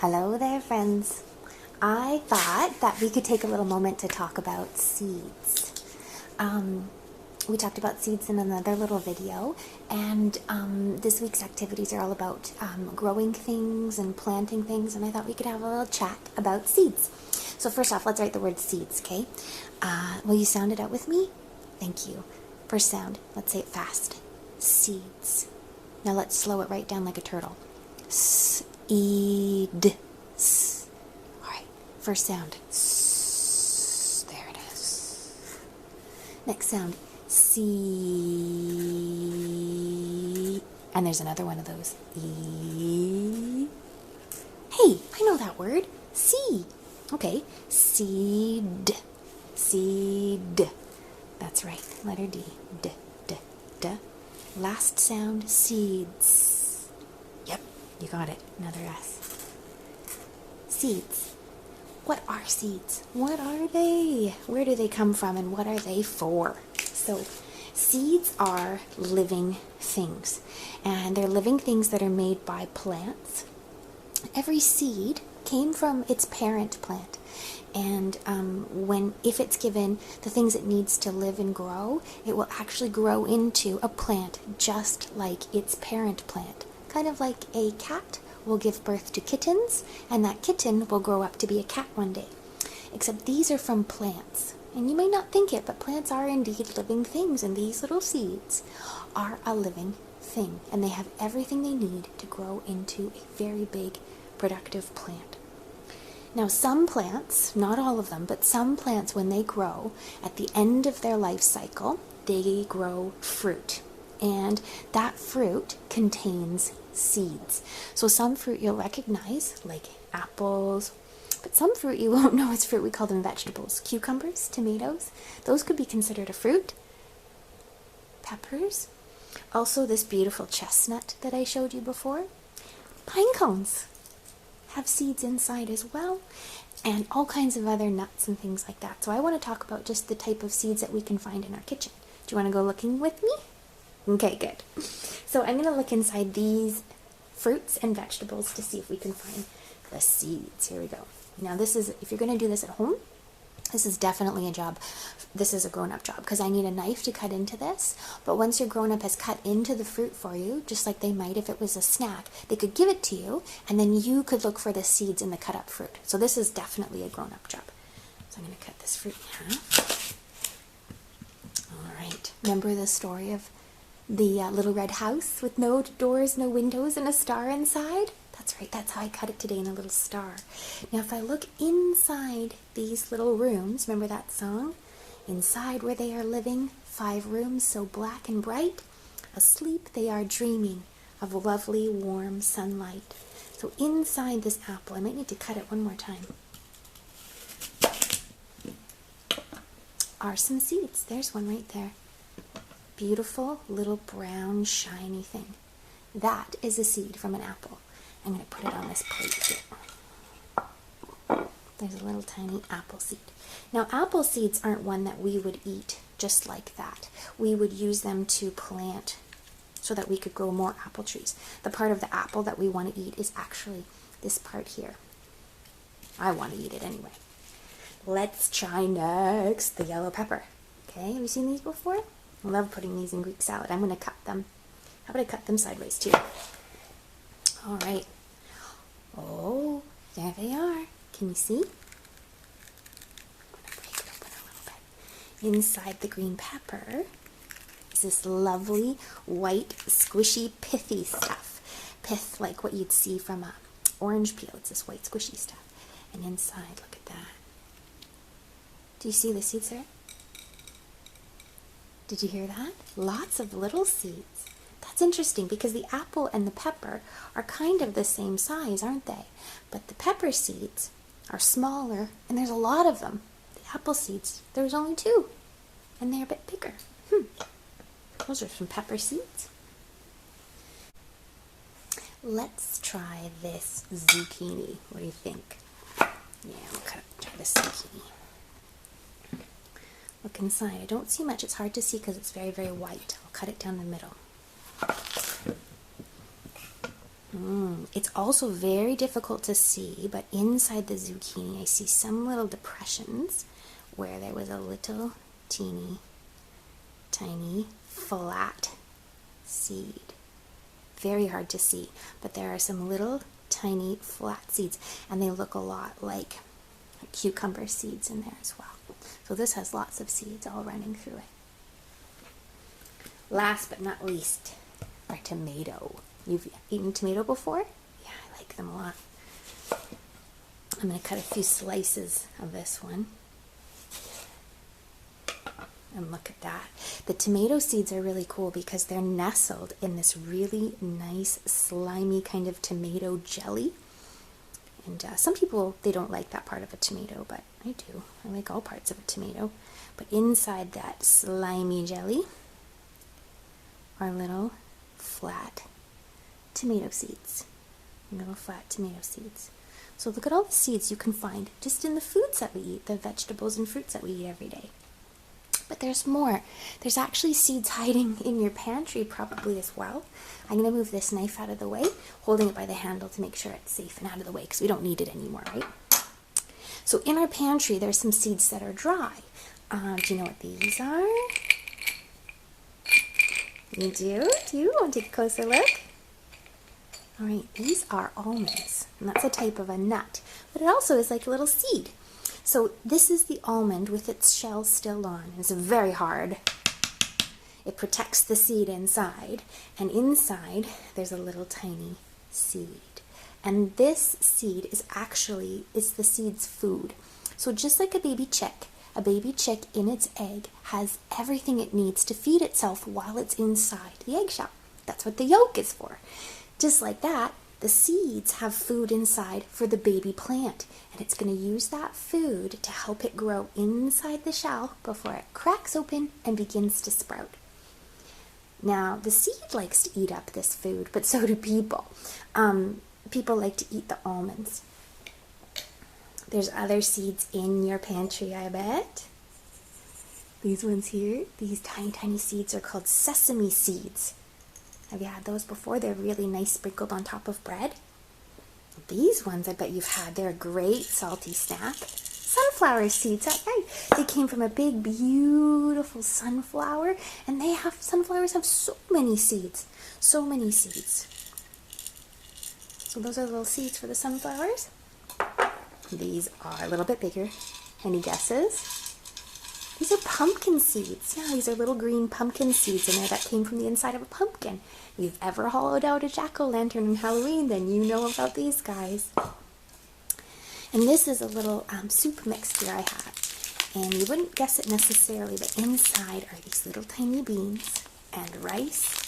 Hello there, friends. I thought that we could take a little moment to talk about seeds. We talked about seeds in another little video, and this week's activities are all about growing things and planting things, and I thought we could have a little chat about seeds. So first off, let's write the word seeds, okay? Will you sound it out with me? Thank you. First sound, let's say it fast. Seeds. Now let's slow it right down like a turtle. S-E-D. S. All right, first sound. S. There it is. Next sound. C. And there's another one of those. E. Hey, I know that word. C. Okay, seed. Seed. That's right, letter D. D, D, D. Last sound, seeds. Yep, you got it. Another S. Seeds. What are seeds? What are they? Where do they come from and what are they for? So, seeds are living things. And they're living things that are made by plants. Every seed came from its parent plant. And if it's given the things it needs to live and grow, it will actually grow into a plant just like its parent plant. Kind of like a cat will give birth to kittens, and that kitten will grow up to be a cat one day. Except these are from plants. And you may not think it, but plants are indeed living things, and these little seeds are a living thing. And they have everything they need to grow into a very big, productive plant. Now, some plants, not all of them, but some plants, when they grow, at the end of their life cycle, they grow fruit. And that fruit contains seeds. So some fruit you'll recognize, like apples, but some fruit you won't know is fruit. We call them vegetables. Cucumbers, tomatoes, those could be considered a fruit. Peppers. Also, this beautiful chestnut that I showed you before. Pine cones have seeds inside as well, and all kinds of other nuts and things like that. So I want to talk about just the type of seeds that we can find in our kitchen. Do you want to go looking with me? Okay, good. So I'm going to look inside these fruits and vegetables to see if we can find the seeds. Here we go. Now this is, if you're going to do this at home, this is definitely a job. This is a grown-up job because I need a knife to cut into this. But once your grown-up has cut into the fruit for you, just like they might if it was a snack, they could give it to you, and then you could look for the seeds in the cut-up fruit. So this is definitely a grown-up job. So I'm going to cut this fruit in half. All right. Remember the story of the little red house with no doors, no windows, and a star inside? That's right, that's how I cut it today, in a little star. Now if I look inside these little rooms, remember that song? Inside where they are living, 5 rooms so black and bright, asleep they are dreaming of lovely warm sunlight. So inside this apple, I might need to cut it one more time, are some seeds. There's one right there. Beautiful little brown shiny thing. That is a seed from an apple. I'm going to put it on this plate here. There's a little tiny apple seed. Now, apple seeds aren't one that we would eat just like that. We would use them to plant so that we could grow more apple trees. The part of the apple that we want to eat is actually this part here. I want to eat it anyway. Let's try next the yellow pepper. Okay, have you seen these before? I love putting these in Greek salad. I'm going to cut them. How about I cut them sideways too? All right. Oh, there they are. Can you see? I'm going to break it open a little bit. Inside the green pepper is this lovely white, squishy, pithy stuff. Pith, like what you'd see from a orange peel. It's this white, squishy stuff. And inside, look at that. Do you see the seeds there? Did you hear that? Lots of little seeds. That's interesting because the apple and the pepper are kind of the same size, aren't they? But the pepper seeds are smaller, and there's a lot of them. The apple seeds, there's only 2, and they're a bit bigger. Those are some pepper seeds. Let's try this zucchini. What do you think? Yeah, we'll try this zucchini. Look inside. I don't see much. It's hard to see because it's very, very white. I'll cut it down the middle. It's also very difficult to see, but inside the zucchini I see some little depressions where there was a little teeny tiny flat seed. Very hard to see, but there are some little tiny flat seeds, and they look a lot like cucumber seeds in there as well. So this has lots of seeds all running through it. Last but not least, our tomato. You've eaten tomato before? Yeah, I like them a lot. I'm going to cut a few slices of this one. And look at that. The tomato seeds are really cool because they're nestled in this really nice, slimy kind of tomato jelly. And some people, they don't like that part of a tomato, but I do. I like all parts of a tomato. But inside that slimy jelly are little flat tomato seeds. Little flat tomato seeds. So look at all the seeds you can find just in the foods that we eat, the vegetables and fruits that we eat every day. But there's more. There's actually seeds hiding in your pantry probably as well. I'm going to move this knife out of the way, holding it by the handle to make sure it's safe and out of the way because we don't need it anymore, right? So in our pantry, there's some seeds that are dry. Do you know what these are? You do? Do you want to take a closer look? All right, these are almonds, and that's a type of a nut, but it also is like a little seed. So this is the almond with its shell still on. It's very hard. It protects the seed inside, and inside there's a little tiny seed. And this seed is the seed's food. So just like a baby chick in its egg has everything it needs to feed itself while it's inside the eggshell. That's what the yolk is for. Just like that, the seeds have food inside for the baby plant, and it's going to use that food to help it grow inside the shell before it cracks open and begins to sprout. Now, the seed likes to eat up this food, but so do people. People like to eat the almonds. There's other seeds in your pantry, I bet. These ones here, these tiny, tiny seeds are called sesame seeds. Have you had those before? They're really nice sprinkled on top of bread. These ones I bet you've had. They're a great salty snack. Sunflower seeds, that's right. They came from a big, beautiful sunflower, and sunflowers have so many seeds. So many seeds. So those are little seeds for the sunflowers. These are a little bit bigger. Any guesses? These are pumpkin seeds. Yeah, these are little green pumpkin seeds in there that came from the inside of a pumpkin. If you've ever hollowed out a jack-o'-lantern on Halloween, then you know about these guys. And this is a little soup mixture I had. And you wouldn't guess it necessarily, but inside are these little tiny beans and rice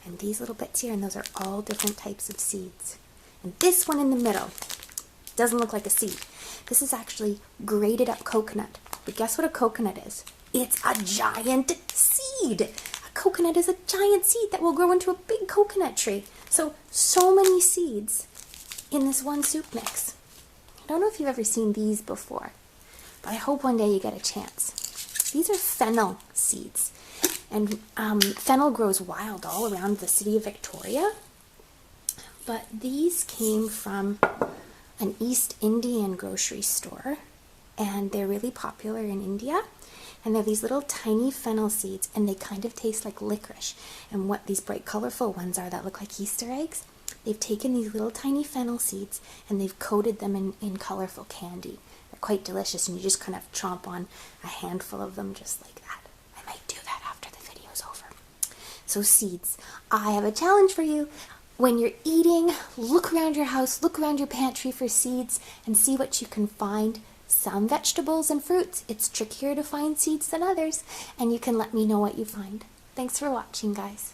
and these little bits here, and those are all different types of seeds. And this one in the middle doesn't look like a seed. This is actually grated up coconut. But guess what a coconut is? It's a giant seed. A coconut is a giant seed that will grow into a big coconut tree. So many seeds in this one soup mix. I don't know if you've ever seen these before, but I hope one day you get a chance. These are fennel seeds. And fennel grows wild all around the city of Victoria. But these came from an East Indian grocery store, and they're really popular in India. And they're these little tiny fennel seeds, and they kind of taste like licorice. And what these bright colorful ones are that look like Easter eggs, they've taken these little tiny fennel seeds and they've coated them in colorful candy. They're quite delicious, and you just kind of chomp on a handful of them just like that. I might do that after the video's over. So seeds, I have a challenge for you. When you're eating, look around your house, look around your pantry for seeds and see what you can find. Some vegetables and fruits, it's trickier to find seeds than others, and you can let me know what you find. Thanks for watching, guys.